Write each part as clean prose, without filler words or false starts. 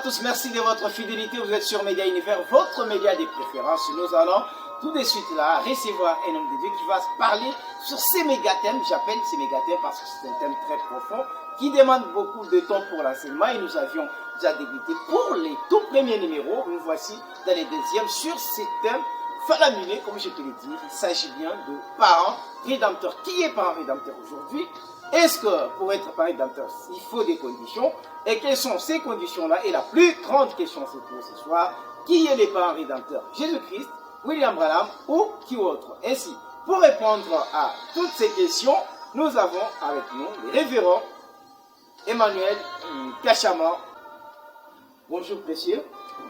tous, merci de votre fidélité. Vous êtes sur Média Univers, votre média de préférence. Nous allons tout de suite là recevoir un homme de Dieu qui va parler sur ces mégathèmes. J'appelle ces mégathèmes parce que c'est un thème très profond qui demande beaucoup de temps pour l'enseignement et nous avions déjà débuté pour les tout premiers numéros. Nous voici dans les deuxièmes sur ces thèmes faramineux, comme je te l'ai dit. Il s'agit bien de parents rédempteurs. Qui est parent rédempteur aujourd'hui? Est-ce que pour être parent rédempteur, il faut des conditions? Et quelles sont ces conditions-là? Et la plus grande question c'est pour ce soir, qui est le parent rédempteur? Jésus-Christ, William Branham ou qui autre? Ainsi, pour répondre à toutes ces questions, nous avons avec nous le révérend Emmanuel Kachama. Bonjour précieux.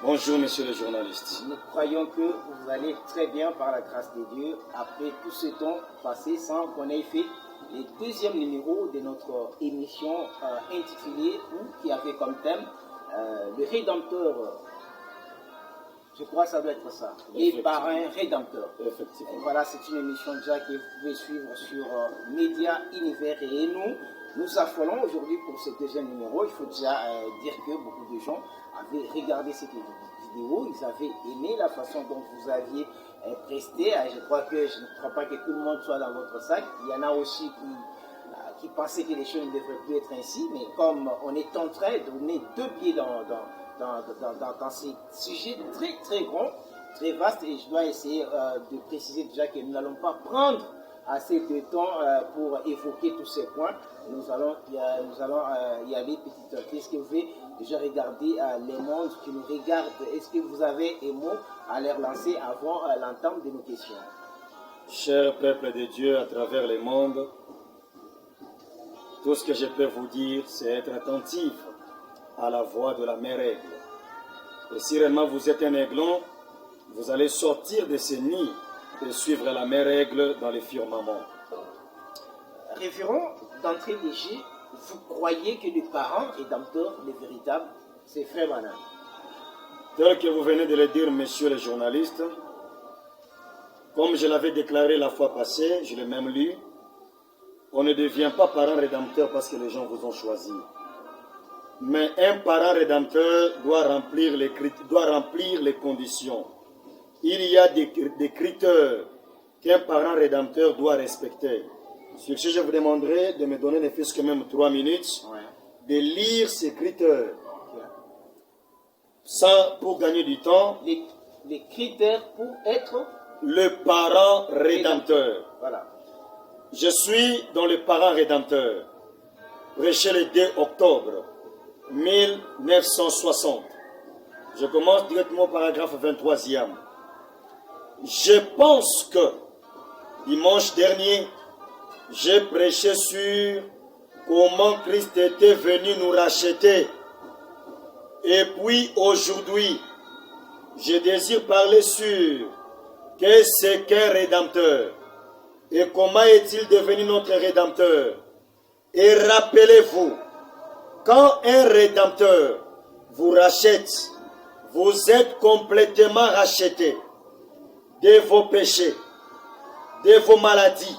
Bonjour monsieur le journaliste. Nous croyons que vous allez très bien par la grâce de Dieu après tout ce temps passé sans qu'on ait fait le deuxième numéro de notre émission intitulée ou qui avait comme thème le Rédempteur. Je crois que ça doit être ça. Les parrains rédempteurs. Effectivement. Et voilà, c'est une émission déjà que vous pouvez suivre sur Média Univers et nous affolons aujourd'hui pour ce deuxième numéro. Il faut déjà dire que beaucoup de gens avaient regardé cette vidéo, ils avaient aimé la façon dont vous aviez presté. Je ne crois pas que tout le monde soit dans votre sac. Il y en a aussi qui pensaient que les choses ne devraient plus être ainsi, mais comme on est en train de donner deux pieds dans ces sujets très très grands, très vastes, et je dois essayer de préciser déjà que nous n'allons pas prendre assez de temps pour évoquer tous ces points. Nous allons y aller petit à petit. Est-ce que vous pouvez déjà regarder les mondes qui nous regardent? Est-ce que vous avez un mot à leur lancer avant l'entame de nos questions? Cher peuple de Dieu à travers les mondes, tout ce que je peux vous dire, c'est être attentif à la voix de la mère aigle. Et si réellement vous êtes un aiglon, vous allez sortir de ce nid et suivre la mère aigle dans les firmaments. Révérend, d'entrée de jeu, vous croyez que le parent rédempteur, le véritable, c'est Frère Branham? Tel que vous venez de le dire, monsieur le journaliste, comme je l'avais déclaré la fois passée, je l'ai même lu, on ne devient pas parent rédempteur parce que les gens vous ont choisi. Mais un parent rédempteur doit remplir les conditions. Il y a des critères qu'un parent rédempteur doit respecter. Sur ce, je vous demanderai de me donner ne fût-ce que même 3 minutes de lire ces critères. Pour gagner du temps. Les critères pour être le parent rédempteur. Voilà. Je suis dans le parent rédempteur. Prêché le 2 octobre 1960. Je commence directement au paragraphe 23e. Je pense que dimanche dernier, j'ai prêché sur comment Christ était venu nous racheter. Et puis aujourd'hui, je désire parler sur qu'est-ce qu'un rédempteur et comment est-il devenu notre rédempteur. Et rappelez-vous, quand un rédempteur vous rachète, vous êtes complètement racheté de vos péchés, de vos maladies,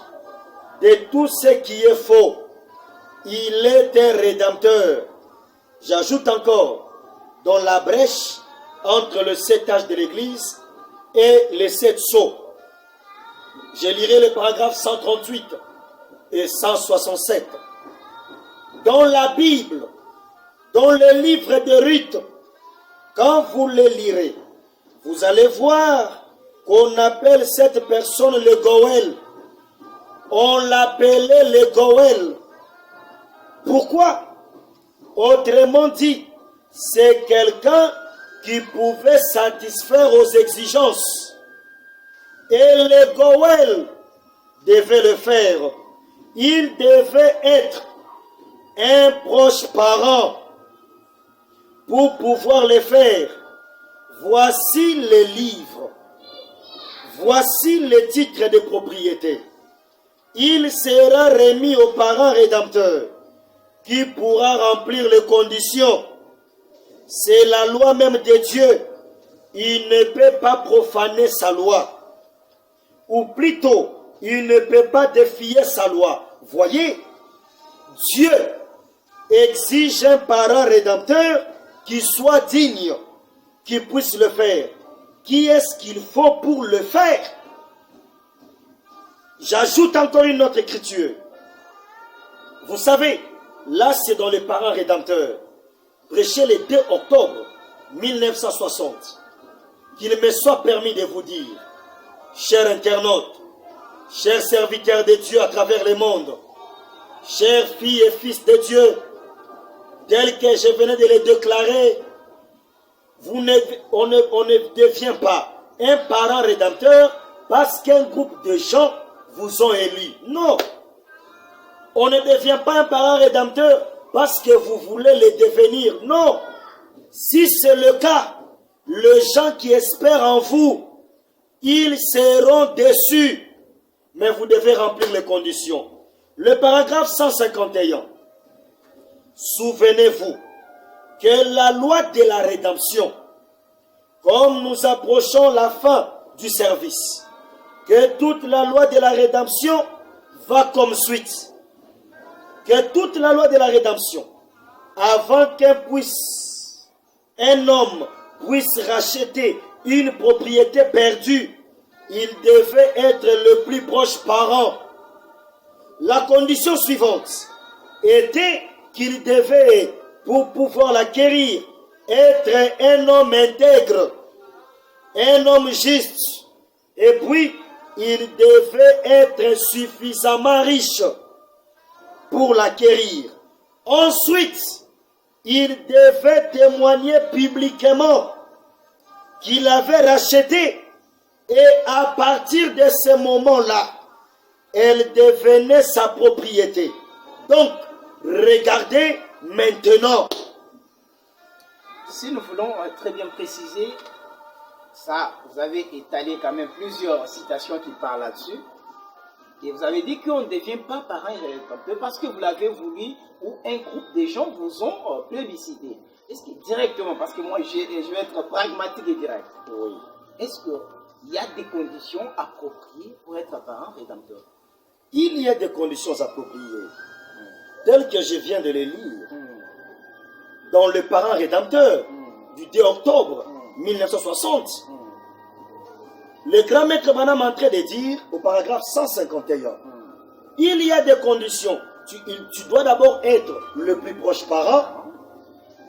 de tout ce qui est faux. Il est un rédempteur. J'ajoute encore, dans la brèche entre le 7 âges de l'Église et les 7 sceaux. Je lirai les paragraphes 138 et 167. Dans la Bible, dans le livre de Ruth, quand vous le lirez, vous allez voir qu'on appelle cette personne le Goël. On l'appelait le Goël. Pourquoi? Autrement dit, c'est quelqu'un qui pouvait satisfaire aux exigences. Et le Goël devait le faire. Il devait être un proche parent pour pouvoir le faire. Voici les livres. Voici les titres de propriété. Il sera remis au parent rédempteur qui pourra remplir les conditions. C'est la loi même de Dieu. Il ne peut pas profaner sa loi. Ou plutôt, il ne peut pas défier sa loi. Voyez, Dieu exige un parent rédempteur qui soit digne, qui puisse le faire. Qui est-ce qu'il faut pour le faire? J'ajoute encore une autre écriture. Vous savez, là c'est dans les parents rédempteurs, prêché le 2 octobre 1960, qu'il me soit permis de vous dire, chers internautes, chers serviteurs de Dieu à travers le monde, chers filles et fils de Dieu, tel que je venais de les déclarer, on ne devient pas un parent rédempteur parce qu'un groupe de gens vous ont élu. Non. On ne devient pas un parent rédempteur parce que vous voulez le devenir. Non. Si c'est le cas, les gens qui espèrent en vous, ils seront déçus. Mais vous devez remplir les conditions. Le paragraphe 151. Souvenez-vous que la loi de la rédemption, comme nous approchons la fin du service, que toute la loi de la rédemption va comme suite. Que toute la loi de la rédemption, avant un homme puisse racheter une propriété perdue, il devait être le plus proche parent. La condition suivante était qu'il devait, pour pouvoir l'acquérir, être un homme intègre, un homme juste, et puis il devait être suffisamment riche pour l'acquérir. Ensuite, il devait témoigner publiquement qu'il avait racheté, et à partir de ce moment-là, elle devenait sa propriété. Donc, regardez maintenant. Si nous voulons très bien préciser, ça, vous avez étalé quand même plusieurs citations qui parlent là-dessus. Et vous avez dit qu'on ne devient pas parent rédempteur parce que vous l'avez voulu ou un groupe de gens vous ont plébiscité. Est-ce que directement, parce que moi je vais être pragmatique et direct, Oui. est-ce qu'il y a des conditions appropriées pour être parent rédempteur? Il y a des conditions appropriées, telles que je viens de les lire, dans le parent rédempteur du 2 octobre 1960. Le grand maître Branham est en train de dire au paragraphe 151, il y a des conditions. Tu dois d'abord être le plus proche parent,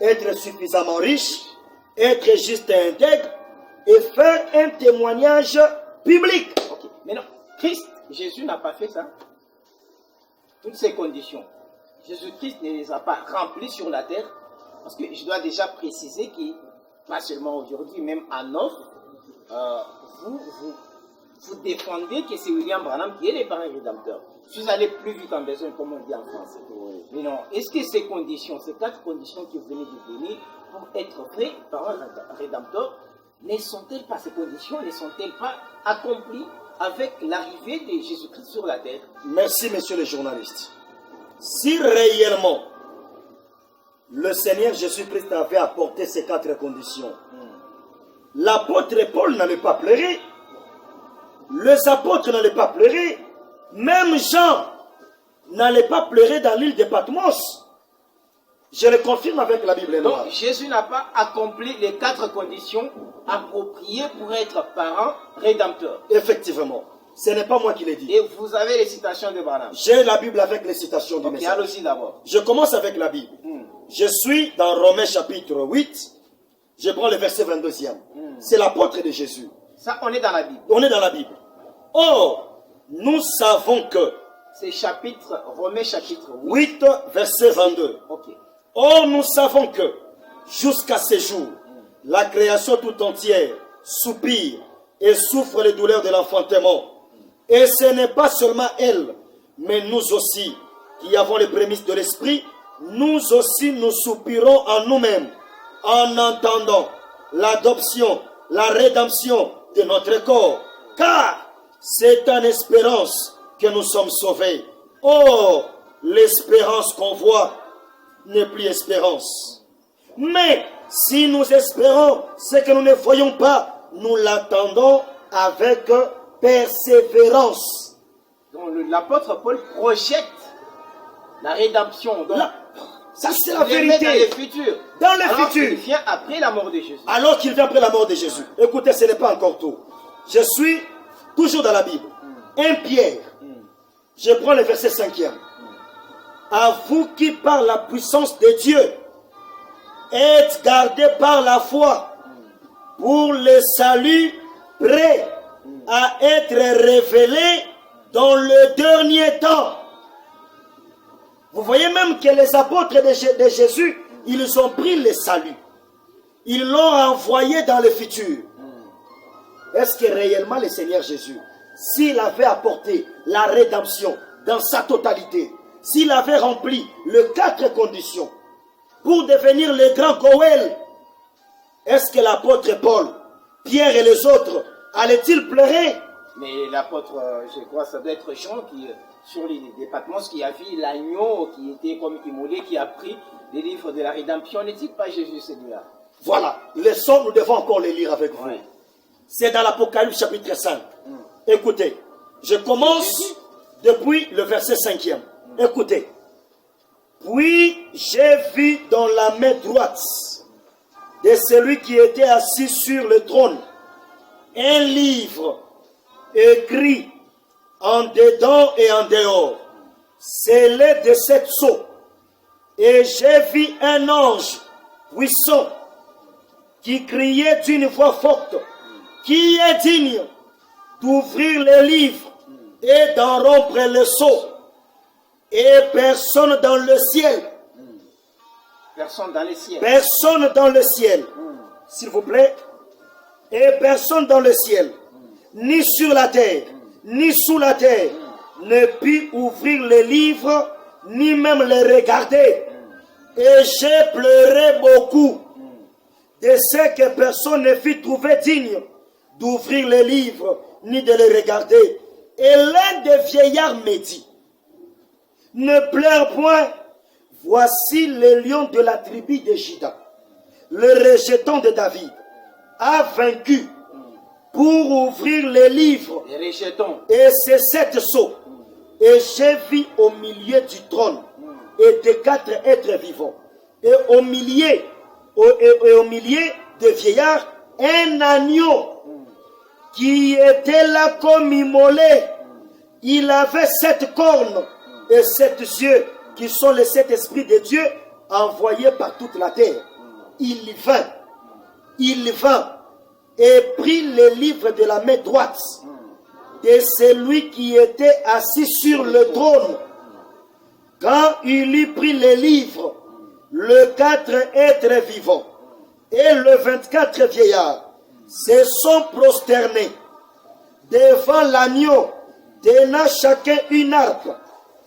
être suffisamment riche, être juste et intègre, et faire un témoignage public. Okay. Mais non, Jésus n'a pas fait ça. Toutes ces conditions, Jésus-Christ ne les a pas remplies sur la terre, parce que je dois déjà préciser que, pas seulement aujourd'hui, même en offre, vous défendez que c'est William Branham qui est le parent rédempteur. Je suis allé plus vite en besoin, comme on dit en français. Oui. Mais non, est-ce que ces conditions, ces 4 conditions que vous venez de donner pour être vrai parent rédempteur, ne sont-elles pas, ces conditions, ne sont-elles pas accomplies avec l'arrivée de Jésus-Christ sur la terre? Merci, messieurs les journalistes. Si réellement le Seigneur Jésus-Christ avait apporté ces 4 conditions, l'apôtre Paul n'allait pas pleurer, les apôtres n'allaient pas pleurer, même Jean n'allait pas pleurer dans l'île de Patmos. Je le confirme avec la Bible noire. Donc Jésus n'a pas accompli les 4 conditions appropriées pour être parent rédempteur. Effectivement, ce n'est pas moi qui l'ai dit. Et vous avez les citations de Branham. J'ai la Bible avec les citations du message. Allons-y d'abord. Je commence avec la Bible. Je suis dans Romains chapitre 8. Je prends le verset 22e. C'est l'apôtre de Jésus. Ça, on est dans la Bible. On est dans la Bible. Or, nous savons que... C'est Romains chapitre 8, verset 22. Ok. Or, nous savons que, jusqu'à ce jour, la création tout entière soupire et souffre les douleurs de l'enfantement. Et ce n'est pas seulement elle, mais nous aussi, qui avons les prémices de l'esprit, nous aussi nous soupirons en nous-mêmes, en entendant l'adoption, la rédemption de notre corps. Car c'est en espérance que nous sommes sauvés. Or, l'espérance qu'on voit n'est plus espérance. Mais si nous espérons ce que nous ne voyons pas, nous l'attendons avec persévérance. Donc l'apôtre Paul projette la rédemption. Donc, Ça, c'est la Les met dans le vérité. futur. Dans le Alors futur. qu'il vient après la mort de Jésus. Alors qu'il vient après la mort de Jésus. Écoutez, ce n'est pas encore tout. Je suis toujours dans la Bible. 1 Pierre. Je prends le verset 5e. À vous qui par la puissance de Dieu êtes gardés par la foi pour le salut prêt à être révélé dans le dernier temps. Vous voyez même que les apôtres de Jésus, ils ont pris le salut. Ils l'ont envoyé dans le futur. Est-ce que réellement le Seigneur Jésus, s'il avait apporté la rédemption dans sa totalité, s'il avait rempli les 4 conditions pour devenir le grand Goël, est-ce que l'apôtre Paul, Pierre et les autres allaient-ils pleurer? Mais l'apôtre, je crois, ça doit être Jean qui, sur les départements, qui a vu l'agneau qui était comme immolé, qui a pris les livres de la rédemption. N'est-il pas Jésus celui-là? Voilà, les sons, nous devons encore les lire avec vous. Ouais. C'est dans l'Apocalypse chapitre 5. Écoutez, je commence depuis le verset 5e. Écoutez. Puis j'ai vu dans la main droite de celui qui était assis sur le trône un livre écrit en dedans et en dehors, scellé de 7 sceaux. Et j'ai vu un ange puissant qui criait d'une voix forte: qui est digne d'ouvrir les livres et d'en rompre le sceau? Et personne dans le ciel. Personne dans le ciel. Personne dans le ciel. S'il vous plaît. Et personne dans le ciel, ni sur la terre, ni sous la terre, ne put ouvrir les livres, ni même les regarder. Et j'ai pleuré beaucoup de ce que personne ne fut trouvé digne d'ouvrir les livres, ni de les regarder. Et l'un des vieillards me dit: ne pleure point, voici le lion de la tribu de Juda, le rejeton de David, a vaincu pour ouvrir les livres Les rejetons. et ses 7 sceaux. Et j'ai vu au milieu du trône et des 4 êtres vivants, et au milieu des vieillards, un agneau qui était là comme immolé. Il avait 7 cornes et 7 yeux, qui sont les 7 esprits de Dieu envoyés par toute la terre. Il vint et prit le livre de la main droite de celui qui était assis sur le trône. Quand il eut pris le livre, les 4 êtres vivants et les 24 vieillards se sont prosternés devant l'agneau, tenant chacun une harpe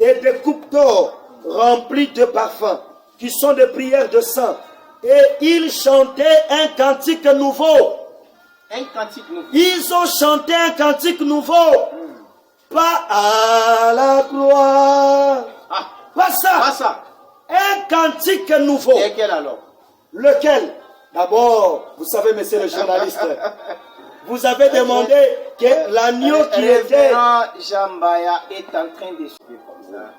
et des coupes d'or remplies de parfums, qui sont des prières de saints. Et ils chantaient un cantique nouveau. Un cantique nouveau. Ils ont chanté un cantique nouveau. Pas à la gloire. Ah, Pas ça. pas ça. Un cantique nouveau. Et quel alors? Lequel? D'abord, vous savez, monsieur le journaliste, vous avez demandé que l'agneau qui était... Révérend Jambaya est en train de suivre comme ça.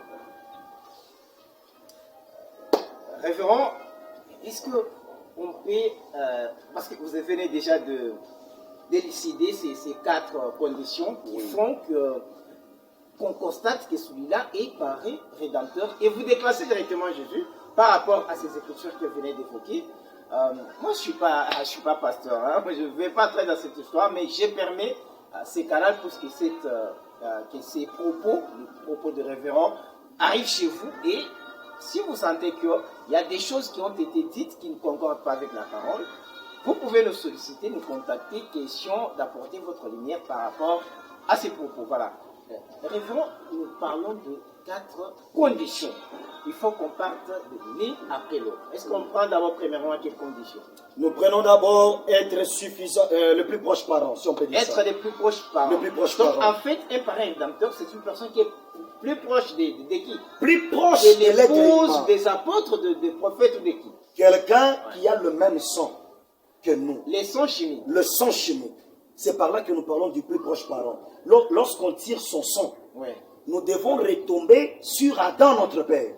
Révérend, est-ce qu'on peut, parce que vous venez déjà d'élucider ces 4 conditions qui font qu'on constate que celui-là est paré rédempteur, et vous déclassez directement Jésus par rapport à ces écritures que vous venez d'évoquer. Moi, je suis pas pasteur, hein. Moi, je ne vais pas entrer dans cette histoire, mais je permets ces canaux pour que ces propos, les propos de révérend, arrivent chez vous, et si vous sentez qu'il y a des choses qui ont été dites qui ne concordent pas avec la parole, vous pouvez nous solliciter, nous contacter, question d'apporter votre lumière par rapport à ces propos. Voilà. Révérend, nous parlons de 4 conditions. Il faut qu'on parte de l'une après l'autre. Est-ce qu'on prend d'abord premièrement à quelles conditions? Nous prenons d'abord être suffisant, le plus proche parent, si on peut dire Être ça. les plus proches parents. Le plus proche Donc parent. en fait, un parent rédempteur, c'est une personne qui est plus proche de qui? Plus proche De de l'être l'épouse, humain. des apôtres, des prophètes ou de qui? Quelqu'un qui a le même sang que nous. Les sons chimiques. Le sang chimique. C'est par là que nous parlons du plus proche parent. Lorsqu'on tire son sang, Oui. nous devons retomber sur Adam, notre père.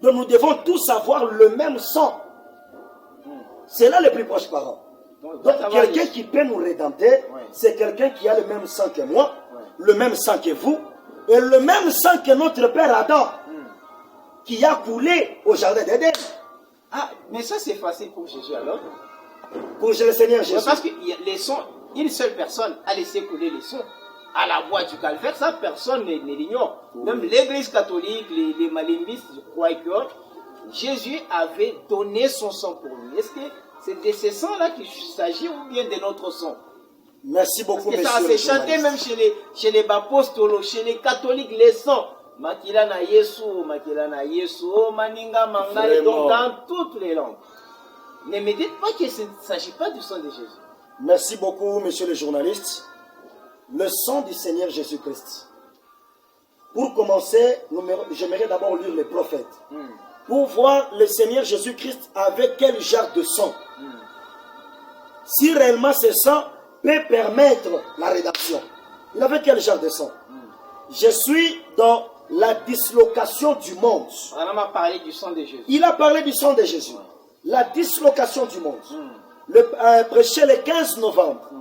Donc nous devons tous avoir le même sang. C'est là le plus proche parent. Donc quelqu'un qui peut nous rédempter, c'est quelqu'un qui a le même sang que moi, le même sang que vous, et le même sang que notre père Adam, qui a coulé au jardin d'Éden. Ah, mais ça c'est facile pour Jésus alors. Pour le Seigneur Jésus. Parce que les sons, une seule personne a laissé couler les sons. À la voie du calvaire, ça personne ne l'ignore. Même l'église catholique, les malimbistes, je crois que Jésus avait donné son sang pour nous. Est-ce que c'est de ce sang-là qu'il s'agit ou bien de notre sang? Merci beaucoup, monsieur. Ça c'est chanté même chez les apostoles, chez les catholiques, les sons. Makila na Yesu, Maninga Mangale, donc dans toutes les langues. Ne me dites pas qu'il ne s'agit pas du sang de Jésus. Merci beaucoup, monsieur le journaliste. Le sang du Seigneur Jésus-Christ. Pour commencer, j'aimerais d'abord lire les prophètes. Pour voir le Seigneur Jésus-Christ avec quel genre de sang. Si réellement ce sang peut permettre la rédemption. Il avait quel genre de sang? Je suis dans la dislocation du monde. On a parlé du sang de Jésus. Il a parlé du sang de Jésus. La dislocation du monde. Prêché le 15 novembre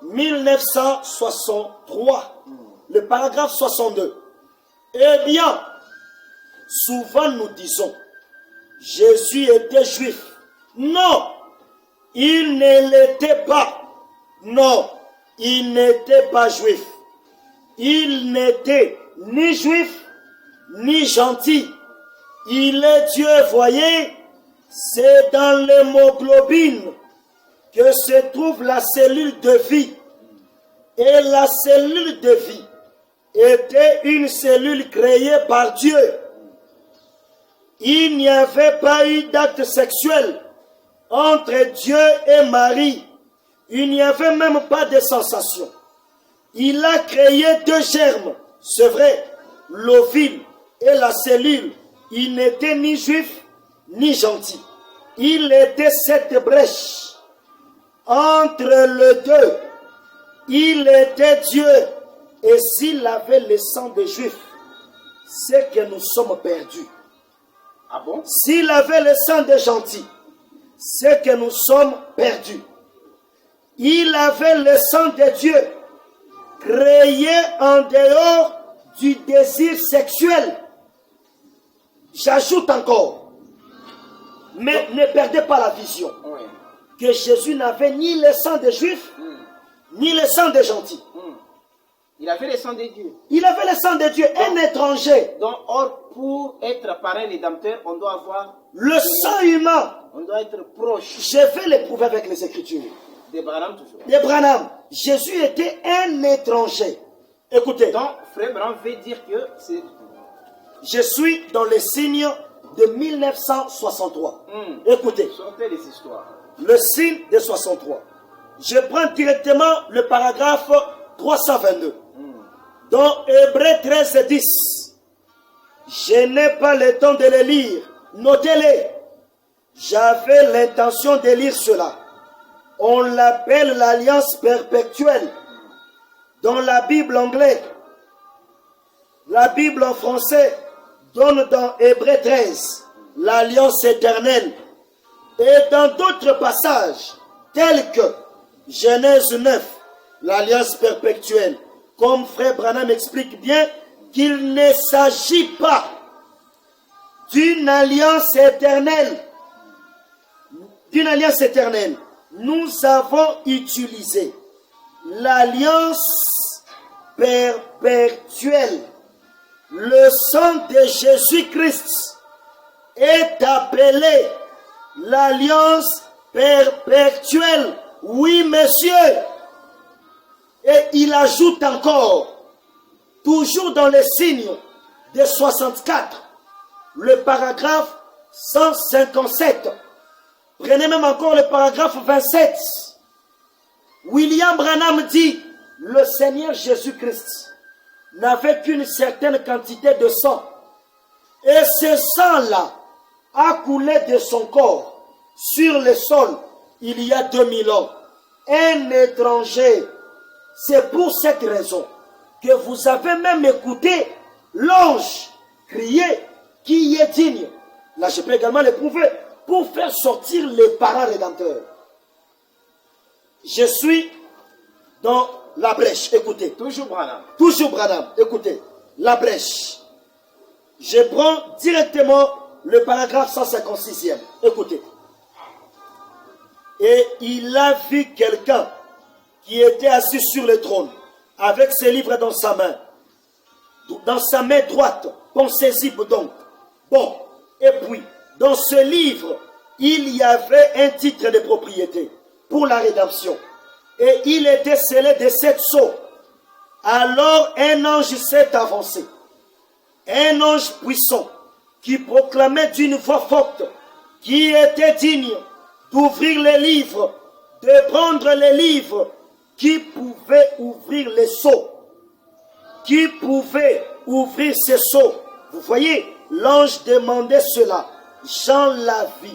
1963, le paragraphe 62. Eh bien, souvent nous disons, Jésus était juif. Non, il ne l'était pas. Non, il n'était pas juif. Il n'était ni juif, ni gentil. Il est Dieu, voyez, c'est dans l'hémoglobine que se trouve la cellule de vie. Et la cellule de vie était une cellule créée par Dieu. Il n'y avait pas eu d'acte sexuel entre Dieu et Marie. Il n'y avait même pas de sensation. Il a créé deux germes, c'est vrai, l'ovule et la cellule. Il n'était ni juif, ni gentil. Il était cette brèche. Entre les deux, il était Dieu. Et s'il avait le sang des Juifs, c'est que nous sommes perdus. Ah bon? S'il avait le sang des gentils, c'est que nous sommes perdus. Il avait le sang de Dieu, créé en dehors du désir sexuel. J'ajoute encore, mais ne perdez pas la vision. Oui. Que Jésus n'avait ni le sang des Juifs, ni le sang des gentils. Il avait le sang de Dieu. Il avait le sang de Dieu, un étranger. Donc, or, pour être parrain rédempteur, on doit avoir le sang humain. On doit être proche. Je vais l'éprouver avec les Écritures. De Branham toujours. De Branham. Jésus était un étranger. Écoutez. Donc, frère Branham veut dire que c'est... Je suis dans les signes de 1963. Écoutez. Sortez les histoires. Le signe de 63. Je prends directement le paragraphe 322. Dans Hébreux 13 et 10. Je n'ai pas le temps de les lire. Notez-les. J'avais l'intention de lire cela. On l'appelle l'alliance perpétuelle. Dans la Bible anglaise. La Bible en français donne dans Hébreux 13 l'alliance éternelle. Et dans d'autres passages, tels que Genèse 9, l'alliance perpétuelle, comme frère Branham explique bien qu'il ne s'agit pas d'une alliance éternelle. D'une alliance éternelle. Nous avons utilisé l'alliance perpétuelle. Le sang de Jésus-Christ est appelé l'alliance perpétuelle. Oui, monsieur. Et il ajoute encore, toujours dans les signes de 64, le paragraphe 157. Prenez même encore le paragraphe 27. William Branham dit, le Seigneur Jésus-Christ n'avait qu'une certaine quantité de sang. Et ce sang-là a coulé de son corps sur le sol il y a 2000 ans. Un étranger. C'est pour cette raison que vous avez même écouté l'ange crier qui est digne. là je peux également le prouver, pour faire sortir les parents rédempteurs. Je suis dans la brèche, écoutez. Toujours Branham. Toujours Branham, écoutez. La brèche. Je prends directement le paragraphe 156e. Écoutez. Et il a vu quelqu'un qui était assis sur le trône, avec ses livres dans sa main. Dans sa main droite, pensez-y donc. Bon, et puis, dans ce livre, il y avait un titre de propriété pour la rédemption. Et il était scellé de 7 sceaux. Alors un ange s'est avancé. Un ange puissant qui proclamait d'une voix forte qui était digne d'ouvrir les livres, de prendre les livres, qui pouvait ouvrir les sceaux. Qui pouvait ouvrir ces sceaux. Vous voyez, l'ange demandait cela. Jean l'a vu.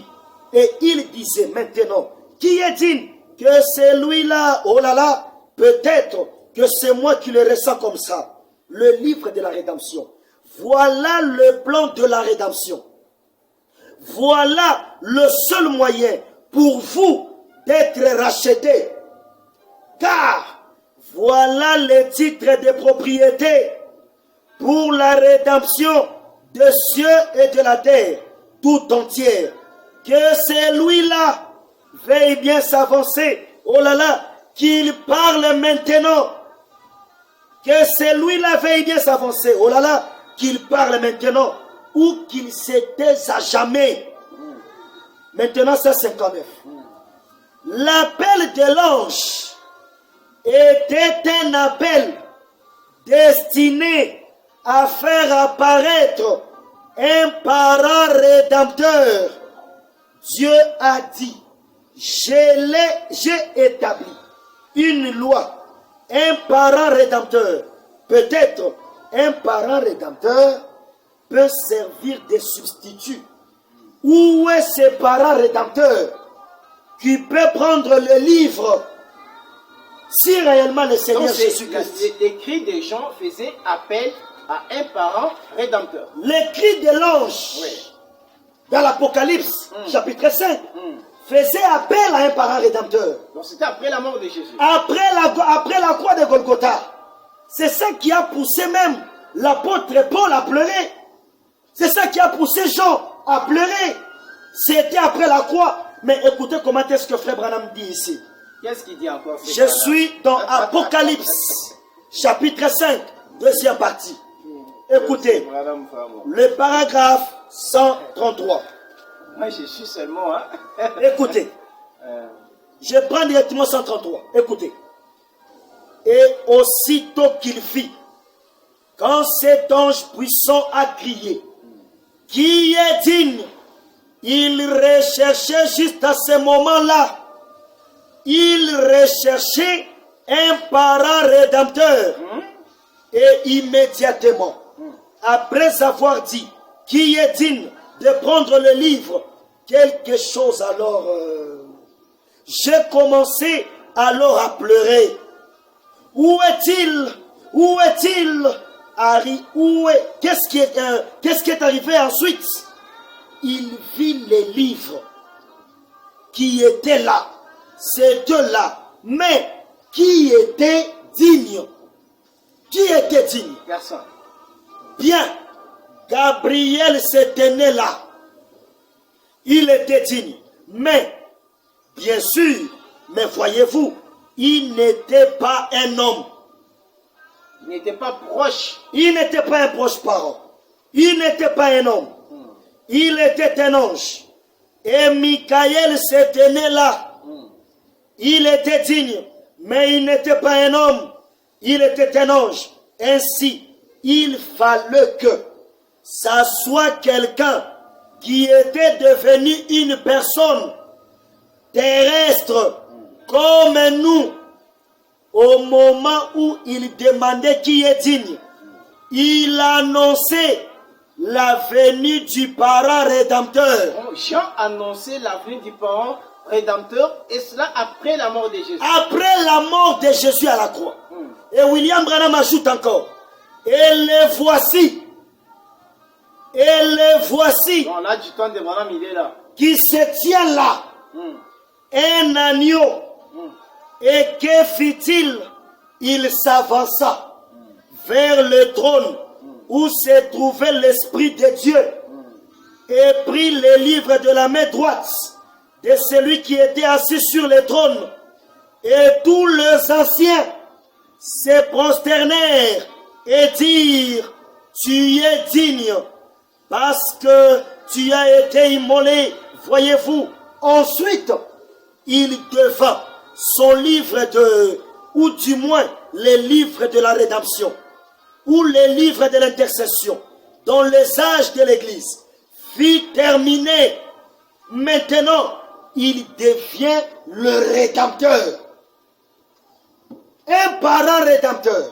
Et il disait maintenant, qui est digne que celui-là, oh là là, peut-être que c'est moi qui le ressens comme ça. Le livre de la rédemption. Voilà le plan de la rédemption. Voilà le seul moyen pour vous d'être rachetés. Car voilà les titres de propriété pour la rédemption des cieux et de la terre tout entière. Que celui-là veuille bien s'avancer. Oh là là, qu'il parle maintenant. Que celui-là veuille bien s'avancer. Oh là là, qu'il parle maintenant. Ou qu'il se taise à jamais. Maintenant, c'est 59. L'appel de l'ange était un appel destiné à faire apparaître un parent rédempteur. Dieu a dit, j'ai établi une loi, un parent rédempteur. Peut-être un parent rédempteur peut servir de substitut. Où est ce parent rédempteur qui peut prendre le livre si réellement le Seigneur Jésus-Christ? Les cris des gens faisaient appel à un parent rédempteur. Les cris de l'ange, oui, dans l'Apocalypse, chapitre 5, faisaient appel à un parent rédempteur. Donc c'était après la mort de Jésus. Après la croix de Golgotha. C'est ça qui a poussé même l'apôtre Paul à pleurer. C'est ça qui a poussé Jean à pleurer. C'était après la croix. Mais écoutez comment est-ce que Frère Branham dit ici. Qu'est-ce qu'il dit encore? Je suis dans Apocalypse, chapitre 5, deuxième partie. Écoutez, le paragraphe 133. Moi, je suis seulement... Hein? Écoutez, je prends directement 133. Écoutez. Et aussitôt qu'il fit, quand cet ange puissant a crié, qui est digne, il recherchait juste à ce moment-là, il recherchait un parent rédempteur. Et immédiatement, après avoir dit, qui est digne de prendre le livre, quelque chose alors, j'ai commencé alors à pleurer. Où est-il? Où est-il? Harry, où est? Qu'est-ce qui est arrivé ensuite? Il vit les livres qui étaient là. Ces deux-là. Mais qui était digne? Qui était digne? Personne. Bien. Gabriel se tenait là. Il était digne. Mais, bien sûr, mais voyez-vous, il n'était pas un homme. Il n'était pas proche. Il n'était pas un proche parent. Il n'était pas un homme. Il était un ange. Et Michael se tenait là. Il était digne, mais il n'était pas un homme. Il était un ange. Ainsi, il fallait que ça soit quelqu'un qui était devenu une personne terrestre comme nous. Au moment où il demandait qui est digne, il annonçait la venue du parent rédempteur. Jean annonçait la venue du parent rédempteur, et cela après la mort de Jésus. Après la mort de Jésus à la croix. Et William Branham ajoute encore, et les voici, Et le voici Donc là, du temps de Branham, il est là. qui se tient là, un agneau. Et que fit-il? Il s'avança vers le trône où se trouvait l'Esprit de Dieu et prit les livres de la main droite de celui qui était assis sur le trône. Et tous les anciens se prosternèrent et dirent: tu es digne parce que tu as été immolé. Voyez-vous, ensuite, il devint son livre ou du moins les livres de la rédemption, ou les livres de l'intercession, dans les âges de l'Église, fut terminé. Maintenant, il devient le Rédempteur. Un parent rédempteur,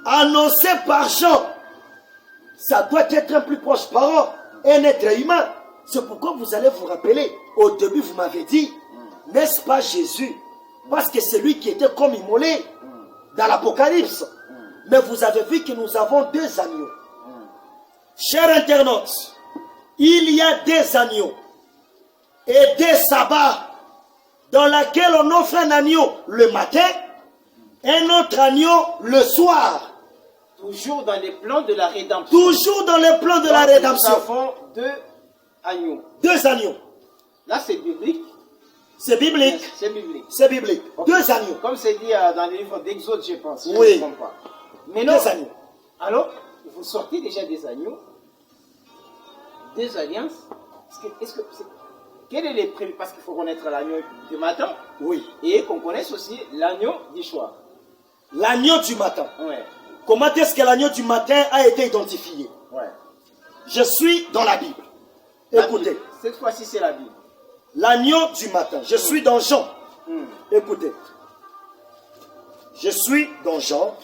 annoncé par Jean, ça doit être un plus proche parent, un être humain. C'est pourquoi vous allez vous rappeler, au début vous m'avez dit, n'est-ce pas Jésus? Parce que c'est lui qui était comme immolé dans l'Apocalypse. Mais vous avez vu que nous avons deux agneaux. Chers internautes, il y a des agneaux et des sabbats dans lesquels on offre un agneau le matin, un autre agneau le soir. Toujours dans les plans de la rédemption. Toujours dans les plans de la rédemption. Nous avons deux agneaux. Deux agneaux. Là, c'est biblique. C'est biblique. C'est biblique. C'est biblique. Okay. Deux agneaux. Comme c'est dit dans le livre d'Exode, je pense. Si oui. Je ne me trompe pas. Mais non. Deux agneaux. Alors, vous sortez déjà des agneaux, des alliances. Quel est les prévu? Parce qu'il faut connaître l'agneau du matin. Oui. Et qu'on connaisse aussi l'agneau du soir. L'agneau du matin. Ouais. Comment est-ce que l'agneau du matin a été identifié? Ouais. Je suis dans la Bible. Écoutez. Bible. Cette fois-ci, c'est la Bible. L'agneau du matin. Je suis dans Jean. Écoutez. Je suis dans Jean.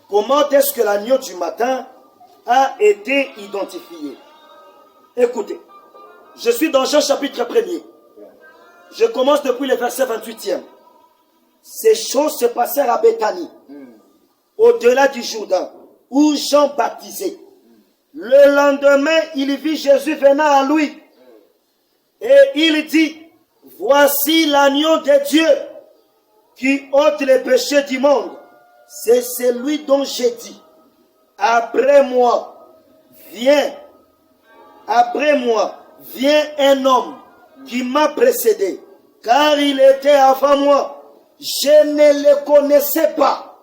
Comment est-ce que l'agneau du matin a été identifié? Écoutez. Je suis dans Jean chapitre 1er. Je commence depuis le verset 28e. Ces choses se passèrent à Béthanie, au-delà du Jourdain, où Jean baptisait. Le lendemain, il vit Jésus venant à lui. Et il dit: voici l'agneau de Dieu qui ôte les péchés du monde. C'est celui dont j'ai dit: après moi vient un homme qui m'a précédé, car il était avant moi. Je ne le connaissais pas.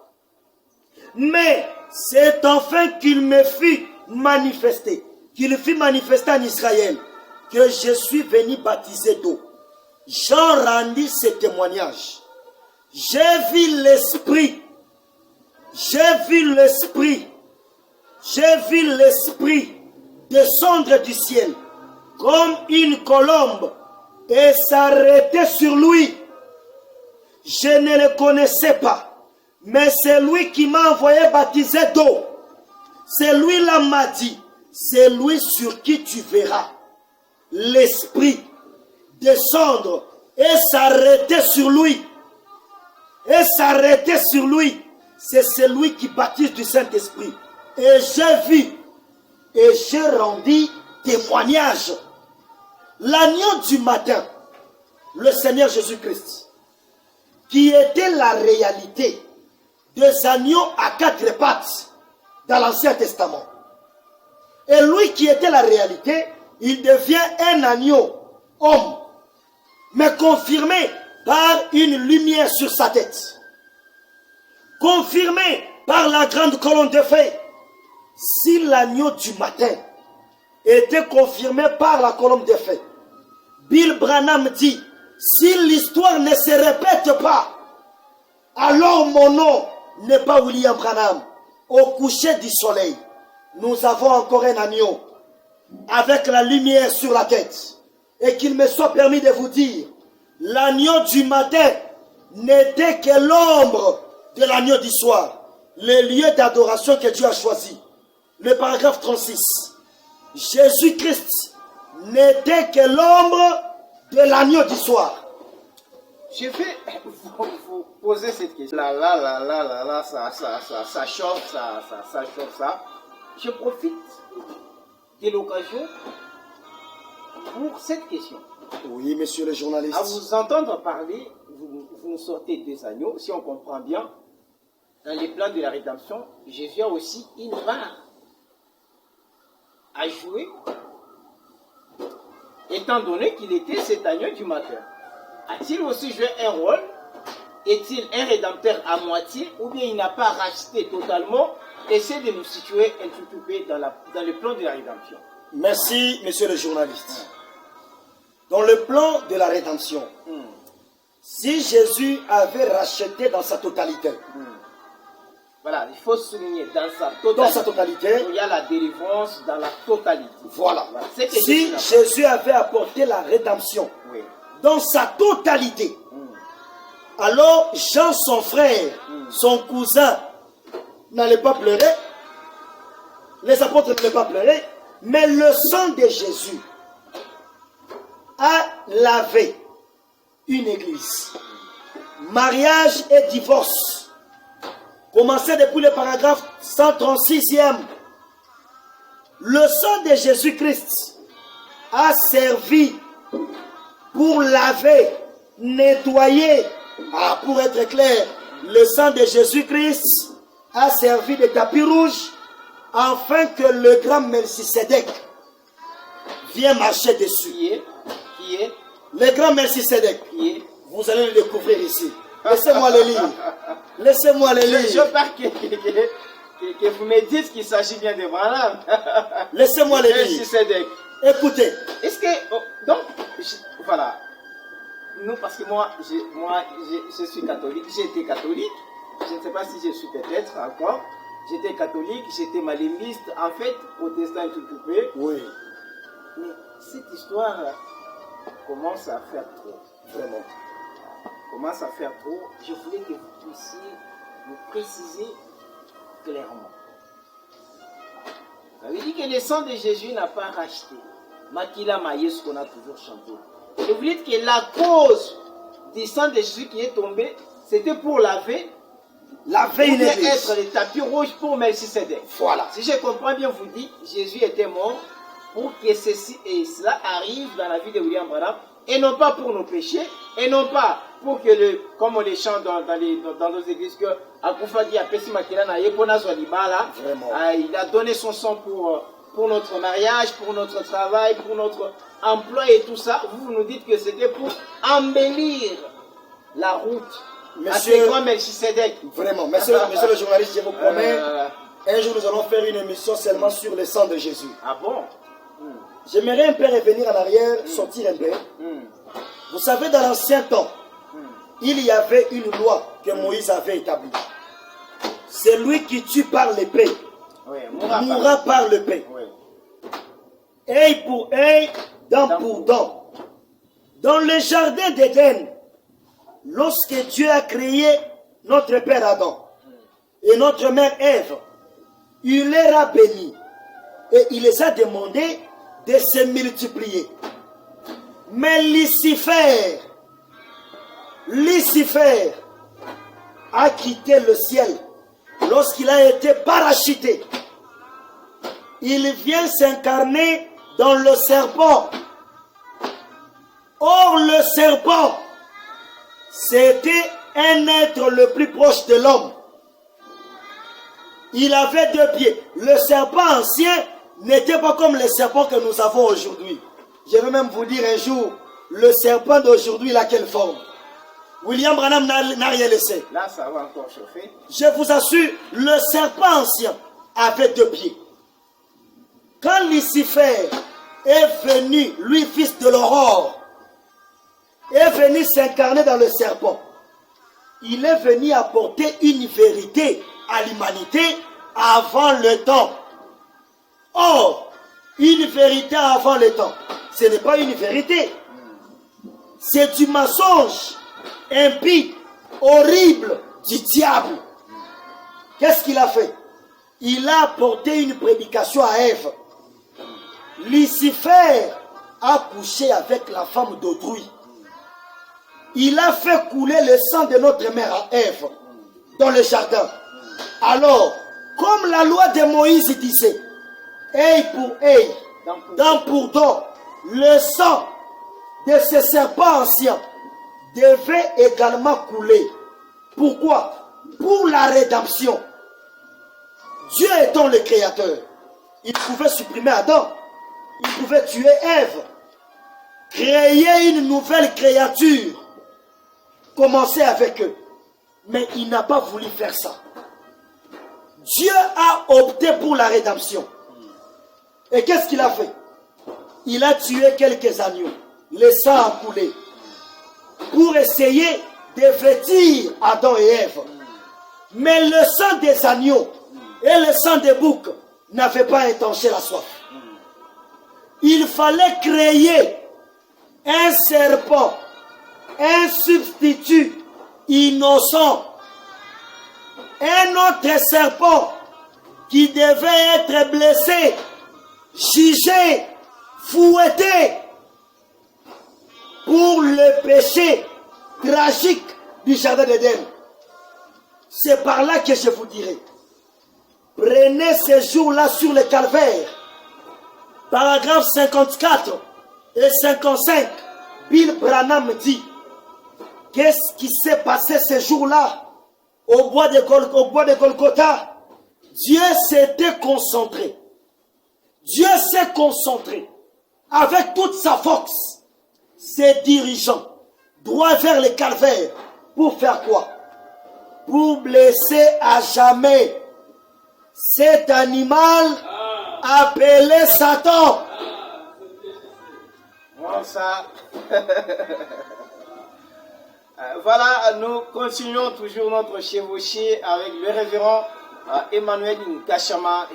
Mais c'est enfin qu'il me fut manifesté, en Israël, que je suis venu baptiser d'eau. Jean rendit ce témoignage. J'ai vu l'Esprit descendre du ciel comme une colombe et s'arrêter sur lui. Je ne le connaissais pas, mais c'est lui qui m'a envoyé baptiser d'eau. C'est lui-là m'a dit: c'est lui sur qui tu verras l'Esprit descendre et s'arrêter sur lui. C'est celui qui baptise du Saint-Esprit. Et j'ai vu et j'ai rendu témoignage. L'agneau du matin, le Seigneur Jésus-Christ, qui était la réalité des agneaux à quatre pattes dans l'Ancien Testament. Et lui qui était la réalité, il devient un agneau, homme, mais confirmé par une lumière sur sa tête. Confirmé par la grande colonne de feu. Si l'agneau du matin était confirmé par la colonne de feu, Bill Branham dit: si l'histoire ne se répète pas, alors mon nom n'est pas William Branham. Au coucher du soleil, nous avons encore un agneau avec la lumière sur la tête. Et qu'il me soit permis de vous dire, l'agneau du matin n'était que l'ombre de l'agneau du soir. Le lieu d'adoration que Dieu a choisi. Le paragraphe 36. Jésus-Christ n'était que l'ombre de l'agneau du soir. Je vais vous poser cette question. Là, ça chauffe, ça chauffe, ça. Je profite c'était l'occasion pour cette question. Oui, monsieur le journaliste. À vous entendre parler, vous sortez des agneaux, si on comprend bien, dans les plans de la rédemption, Jésus a aussi une part à jouer, étant donné qu'il était cet agneau du matin. A-t-il aussi joué un rôle? Est-il un rédempteur à moitié, ou bien il n'a pas racheté totalement? Essayez de nous situer un tout peu dans le plan de la rédemption. Merci, monsieur le journaliste. Dans le plan de la rédemption, si Jésus avait racheté dans sa totalité, voilà, il faut souligner, dans sa totalité, il y a la délivrance dans la totalité. Voilà. Si Jésus avait apporté la rédemption dans sa totalité, alors Jean, son frère, son cousin, n'allait pas pleurer, les apôtres n'allaient pas pleurer, mais le sang de Jésus a lavé une église. Mariage et divorce. Commencez depuis le paragraphe 136e. Le sang de Jésus-Christ a servi pour laver, nettoyer. Pour être clair, le sang de Jésus-Christ a servi de tapis rouge afin que le grand Melchisédek vienne marcher dessus. Qui est le grand Melchisédek. Vous allez le découvrir ici. Laissez-moi le lire. Laissez-moi le lire. Je pars que vous me dites qu'il s'agit bien de Branham. Laissez-moi le lire. Écoutez. Est-ce que... donc, voilà. Nous, parce que moi, je suis catholique. J'ai été catholique. Je ne sais pas si je suis peut-être encore. J'étais catholique, j'étais malémiste. En fait, protestant et tout coupé. Oui. Mais cette histoire commence à faire trop. Vraiment. Commence à faire trop. Je voulais que vous puissiez me préciser clairement. Ça veut dire que le sang de Jésus n'a pas racheté. Makila Maïs qu'on a toujours chanté. Et vous dites que la cause du sang de Jésus qui est tombé, c'était pour laver une église. Être le tapis rouge pour Melchisédek. Voilà. Si je comprends bien, vous dites Jésus était mort pour que ceci et cela arrive dans la vie de William Branham, et non pas pour nos péchés, et non pas pour que, comme on les chante dans nos églises, que Akoufa dit à Pessi Makila na Yepona Zwalibala, il a donné son sang pour notre mariage, pour notre travail, pour notre emploi et tout ça. Vous nous dites que c'était pour embellir la route. Monsieur, grand Melchisédek. Vraiment, monsieur le journaliste, je vous promets, un jour nous allons faire une émission seulement sur le sang de Jésus. Ah bon? J'aimerais un peu revenir en arrière, sortir un peu. Vous savez, dans l'ancien temps, il y avait une loi que Moïse avait établie. Celui qui tue par l'épée mourra par l'épée. Œil pour œil, dent pour dent. Dans le jardin d'Éden, lorsque Dieu a créé notre père Adam et notre mère Ève, il les a bénis et il les a demandé de se multiplier. Mais Lucifer a quitté le ciel lorsqu'il a été parachuté. Il vient s'incarner dans le serpent. Or, le serpent, c'était un être le plus proche de l'homme. Il avait 2 pieds. Le serpent ancien n'était pas comme les serpents que nous avons aujourd'hui. Je vais même vous dire un jour, le serpent d'aujourd'hui, il a quelle forme? William Branham n'a rien laissé. Là, ça va encore chauffer. Je vous assure, le serpent ancien avait 2 pieds. Quand Lucifer est venu, lui, fils de l'aurore, est venu s'incarner dans le serpent, il est venu apporter une vérité à l'humanité avant le temps. Or, une vérité avant le temps, ce n'est pas une vérité. C'est du mensonge impie, horrible du diable. Qu'est-ce qu'il a fait? Il a apporté une prédication à Ève. Lucifer a couché avec la femme d'autrui. Il a fait couler le sang de notre mère Ève dans le jardin. Alors, comme la loi de Moïse disait, œil pour œil, dent pour dent, le sang de ces serpents anciens devait également couler. Pourquoi? Pour la rédemption. Dieu étant le créateur, il pouvait supprimer Adam, il pouvait tuer Ève, créer une nouvelle créature, commencer avec eux. Mais il n'a pas voulu faire ça. Dieu a opté pour la rédemption. Et qu'est-ce qu'il a fait? Il a tué quelques agneaux, le sang a coulé, pour essayer de vêtir Adam et Ève. Mais le sang des agneaux et le sang des boucs n'avaient pas étanché la soif. Il fallait créer un serpent, un substitut innocent, un autre serpent qui devait être blessé, jugé, fouetté pour le péché tragique du jardin d'Éden. C'est par là que je vous dirai. Prenez ces jours-là sur le calvaire. Paragraphe 54 et 55. Bill Branham dit, qu'est-ce qui s'est passé ces jours-là au bois de Golgotha? Dieu s'était concentré. Dieu s'est concentré avec toute sa force, ses dirigeants, droit vers le calvaire. Pour faire quoi? Pour blesser à jamais cet animal appelé Satan. Bon, ça. Voilà, nous continuons toujours notre chevauchée avec le révérend Emmanuel Nkachama.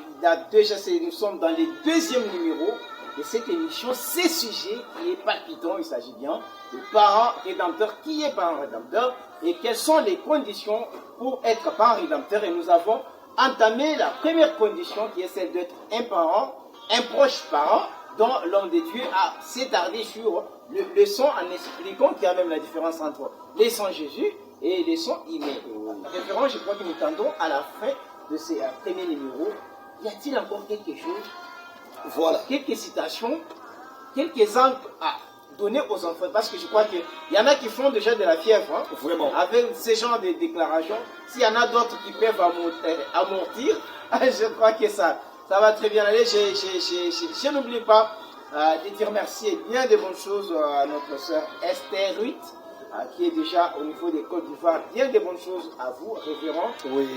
Nous sommes dans le deuxième numéro de cette émission. Ce sujet qui est palpitant, il s'agit bien de parents rédempteurs. Qui est parent rédempteur et quelles sont les conditions pour être parent rédempteur? Et nous avons entamé la première condition qui est celle d'être un parent, un proche parent, dont l'homme de Dieu a s'étardé sur le son en expliquant qu'il y a même la différence entre les sons Jésus et les sons innés. Référent, je crois que nous tendons à la fin de ce premier numéro. Y a-t-il encore quelque chose? Voilà. Quelques citations, quelques angles à donner aux enfants, parce que je crois qu'il y en a qui font déjà de la fièvre, hein, vraiment, avec ce genre de déclarations. S'il y en a d'autres qui peuvent amortir, je crois que ça va très bien aller. Je n'oublie pas de dire merci et bien de bonnes choses à notre sœur Esther Ruiz, qui est déjà au niveau des Côtes d'Ivoire. Bien de bonnes choses à vous, révérend. Oui.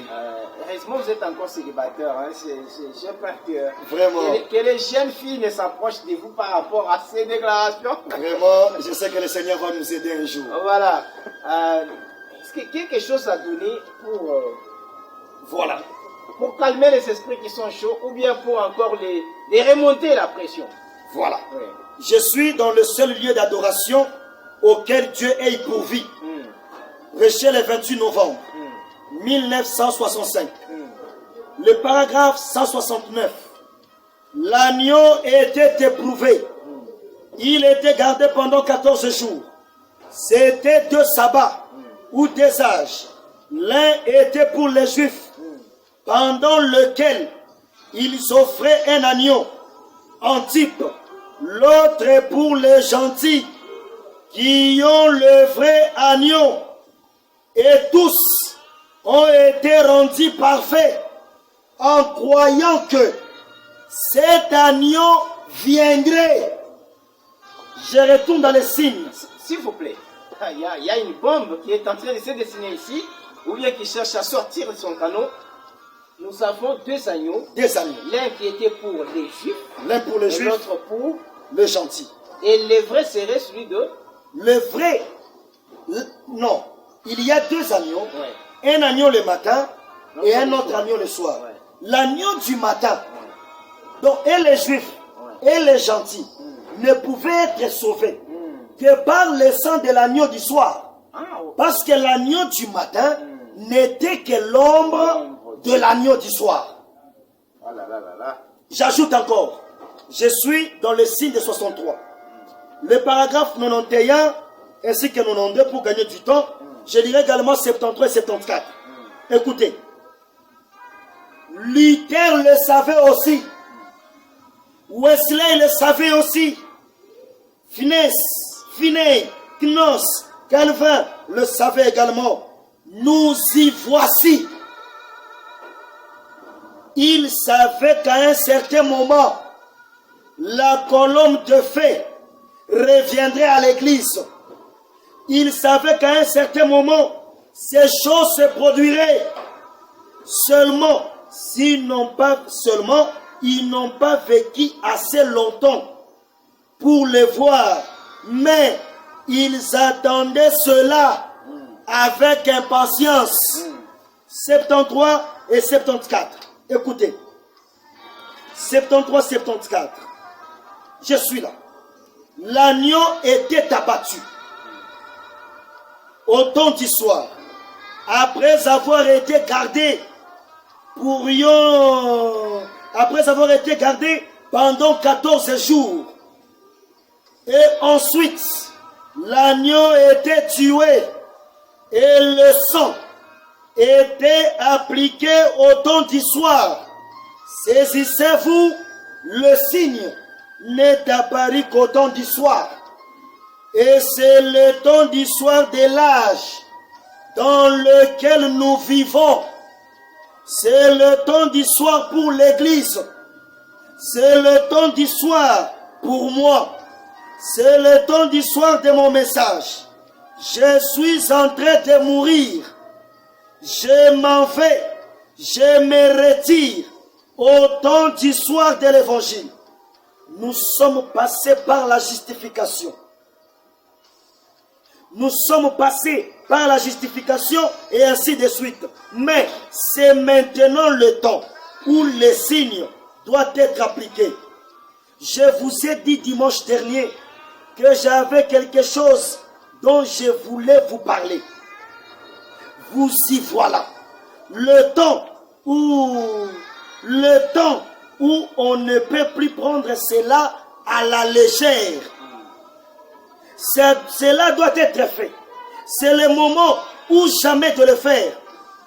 Heureusement, vous êtes encore célibataire. Hein. J'ai peur que les jeunes filles ne s'approchent de vous par rapport à ces déclarations. Vraiment, je sais que le Seigneur va nous aider un jour. Voilà. Est-ce que quelque chose à donner pour... voilà. Pour calmer les esprits qui sont chauds ou bien pour encore les remonter la pression? Voilà. Oui. Je suis dans le seul lieu d'adoration auquel Dieu ait pourvu. Prêché le 28 novembre 1965. Le paragraphe 169. L'agneau était éprouvé. Il était gardé pendant 14 jours. C'était 2 sabbats ou 2 âges. L'un était pour les Juifs, pendant lequel ils offraient un agneau en type. L'autre est pour les gentils qui ont le vrai agneau. Et tous ont été rendus parfaits en croyant que cet agneau viendrait. Je retourne dans les signes. S'il vous plaît, il y a une bombe qui est en train de se dessiner ici, ou bien qui cherche à sortir de son canot. Nous avons 2 agneaux. 2 agneaux. L'un qui était pour les Juifs. L'un pour les Juifs. L'autre pour les gentils. Et le vrai serait celui de... Le vrai, non. Il y a 2 agneaux. Ouais. Un agneau le matin et un autre agneau le soir. Ouais. L'agneau du matin, donc, et les Juifs et les gentils ne pouvaient être sauvés que par le sang de l'agneau du soir. Parce que l'agneau du matin n'était que l'ombre de l'agneau du soir. J'ajoute encore, je suis dans le signe de 63. Le paragraphe 91 ainsi que 92 pour gagner du temps. Je lirai également 73 et 74. Écoutez. Luther le savait aussi. Wesley le savait aussi. Finney, Knos, Calvin le savait également. Nous y voici. Il savait qu'à un certain moment, la colombe de feu reviendrait à l'église. Il savait qu'à un certain moment, ces choses se produiraient. Seulement, ils n'ont pas vécu assez longtemps pour le voir. Mais ils attendaient cela avec impatience. 73 et 74. Écoutez. 73, 74. Je suis là. L'agneau était abattu au temps du soir, après avoir été gardé pendant 14 jours. Et ensuite, l'agneau était tué et le sang était appliqué au temps du soir. Saisissez-vous, le signe n'est apparu qu'au temps du soir. Et c'est le temps du soir de l'âge dans lequel nous vivons. C'est le temps du soir pour l'Église. C'est le temps du soir pour moi. C'est le temps du soir de mon message. Je suis en train de mourir. Je m'en vais. Je me retire au temps du soir de l'Évangile. Nous sommes passés par la justification. Nous sommes passés par la justification et ainsi de suite. Mais c'est maintenant le temps où les signes doivent être appliqués. Je vous ai dit dimanche dernier que j'avais quelque chose dont je voulais vous parler. Vous y voilà. Le temps où on ne peut plus prendre cela à la légère. Cela doit être fait. C'est le moment ou jamais de le faire.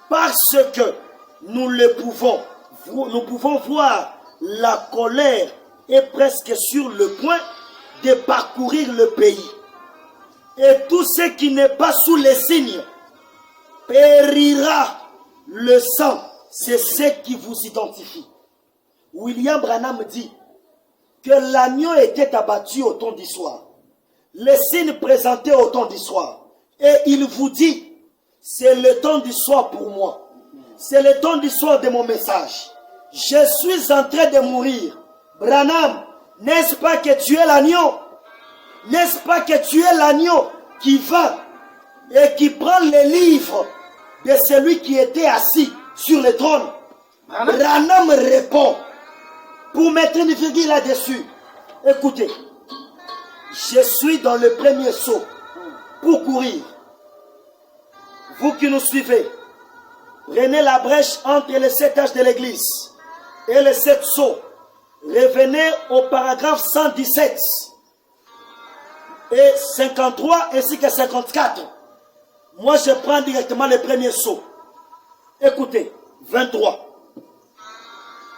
Parce que nous pouvons voir la colère est presque sur le point de parcourir le pays. Et tout ce qui n'est pas sous les signes périra. Le sang, c'est ce qui vous identifie. William Branham dit que l'agneau était abattu au temps du soir. Les signes présentés au temps du soir. Et il vous dit, c'est le temps du soir pour moi. C'est le temps du soir de mon message. Je suis en train de mourir. Branham, n'est-ce pas que tu es l'agneau? N'est-ce pas que tu es l'agneau qui va et qui prend les livres de celui qui était assis sur le trône? Branham répond, pour mettre une virgule là-dessus. Écoutez, je suis dans le premier saut pour courir. Vous qui nous suivez, prenez la brèche entre les 7 âges de l'église et les 7 sauts. Revenez au paragraphe 117 et 53 ainsi que 54. Moi, je prends directement le premier saut. Écoutez, 23.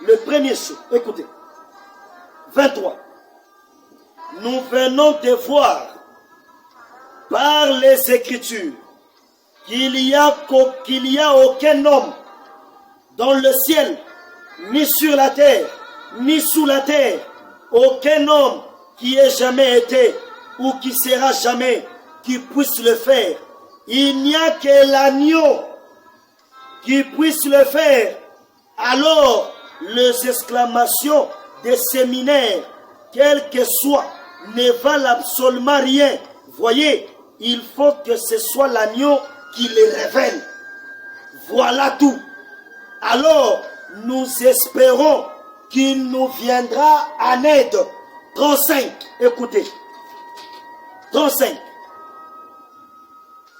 Le premier saut, écoutez. 23. Nous venons de voir par les Écritures qu'il y a aucun homme dans le ciel, ni sur la terre, ni sous la terre, aucun homme qui ait jamais été ou qui sera jamais, qui puisse le faire. Il n'y a que l'agneau qui puisse le faire. Alors, les exclamations des séminaires, quel que soit, ne valent absolument rien. Voyez, il faut que ce soit l'agneau qui les révèle. Voilà tout. Alors, nous espérons qu'il nous viendra en aide. 35, écoutez. 35.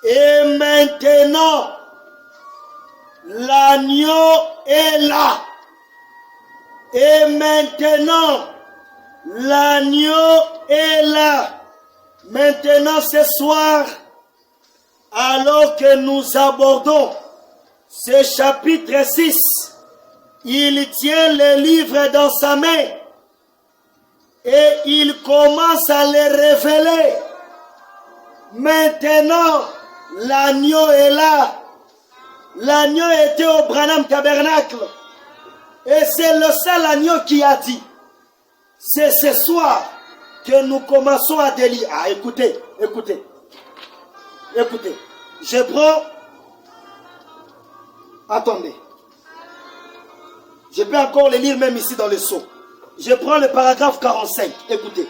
Et maintenant, l'agneau est là. Et maintenant, l'agneau est là. Maintenant, ce soir, alors que nous abordons ce chapitre 6, il tient le livre dans sa main. Et il commence à les révéler. Maintenant, l'agneau est là. L'agneau était au Branham Tabernacle. Et c'est le seul agneau qui a dit, c'est ce soir que nous commençons à délire. Ah, écoutez. Je prends... Attendez. Je peux encore le lire même ici dans le sceau. Je prends le paragraphe 45. Écoutez.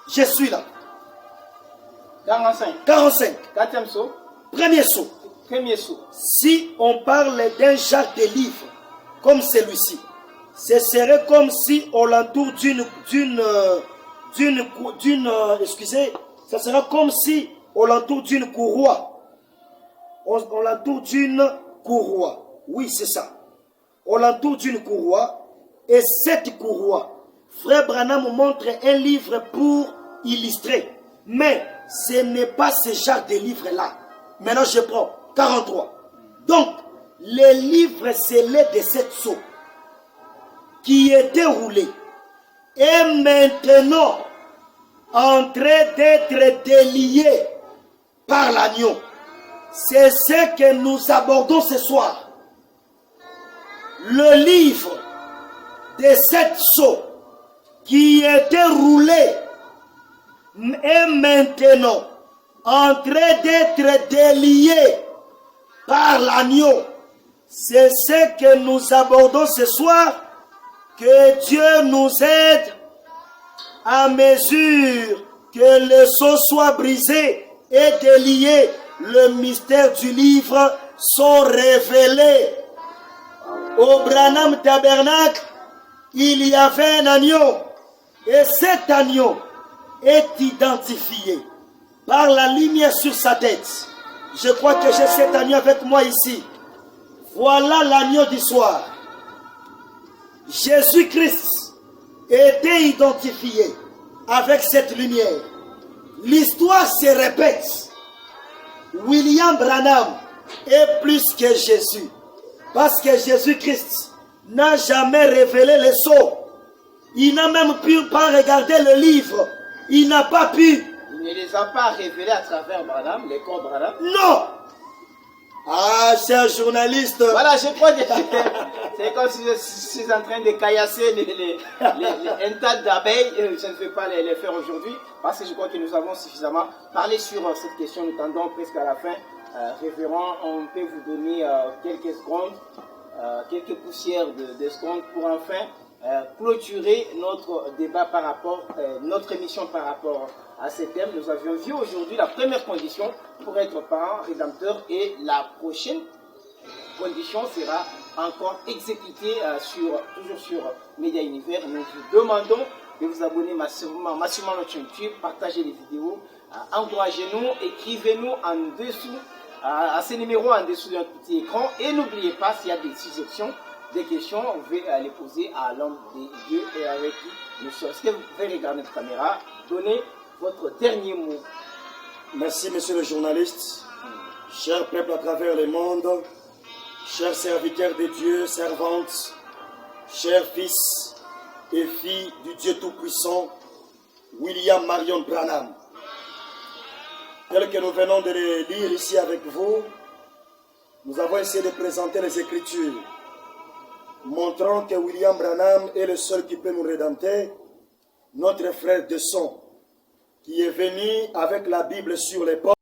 Je suis là. 45. Quatrième saut. Premier saut. Si on parle d'un genre de livre comme celui-ci, ce serait comme si on l'entoure excusez, ça sera comme si on l'entoure d'une courroie. On l'entoure d'une courroie. Oui, c'est ça. On l'entoure d'une courroie. Et cette courroie, Frère Branham montre un livre pour illustrer. Mais ce n'est pas ce genre de livre-là. Maintenant, je prends 43. Donc, le livre scellé de cette sceau qui était roulé est maintenant en train d'être délié par l'agneau. C'est ce que nous abordons ce soir. Le livre de cette sceau qui était roulé est maintenant en train d'être délié par l'agneau. C'est ce que nous abordons ce soir. Que Dieu nous aide à mesure que le sceau soit brisé et délié. Le mystère du livre sont révélés. Au Branham Tabernacle, il y avait un agneau. Et cet agneau est identifié par la lumière sur sa tête. Je crois que j'ai cet agneau avec moi ici. Voilà l'agneau du soir. Jésus-Christ était identifié avec cette lumière. L'histoire se répète. William Branham est plus que Jésus. Parce que Jésus-Christ n'a jamais révélé le sceau. Il n'a même pas regardé le livre. Il n'a pas pu. Il ne les a pas révélés à travers Branham, les corps Branham. Non. Ah, cher journaliste. Voilà, je crois que c'est comme si je suis en train de caillasser un tas d'abeilles. Je ne vais pas les faire aujourd'hui parce que je crois que nous avons suffisamment parlé sur cette question. Nous tendons presque à la fin. Révérend, on peut vous donner quelques secondes, quelques poussières de secondes pour enfin clôturer notre débat par rapport, notre émission par rapport à ce thème. Nous avions vu aujourd'hui la première condition pour être parent rédempteur et la prochaine condition sera encore exécutée toujours sur Média Univers. Nous vous demandons de vous abonner massivement à notre chaîne YouTube, partagez les vidéos, encouragez-nous, écrivez-nous en dessous, à ces numéros en dessous d'un petit écran. Et n'oubliez pas, s'il y a des suggestions, des questions, vous pouvez les poser à l'homme des dieux et avec qui nous sommes. Est-ce que vous pouvez regarder notre caméra, donner votre dernier mot? Merci, monsieur le journaliste. Cher peuple à travers le monde, chers serviteurs de Dieu, servantes, chers fils et filles du Dieu Tout-Puissant, William Marion Branham. Tel que nous venons de le lire ici avec vous, nous avons essayé de présenter les Écritures, montrant que William Branham est le seul qui peut nous rédempter, notre frère de sang, qui est venu avec la Bible sur les portes.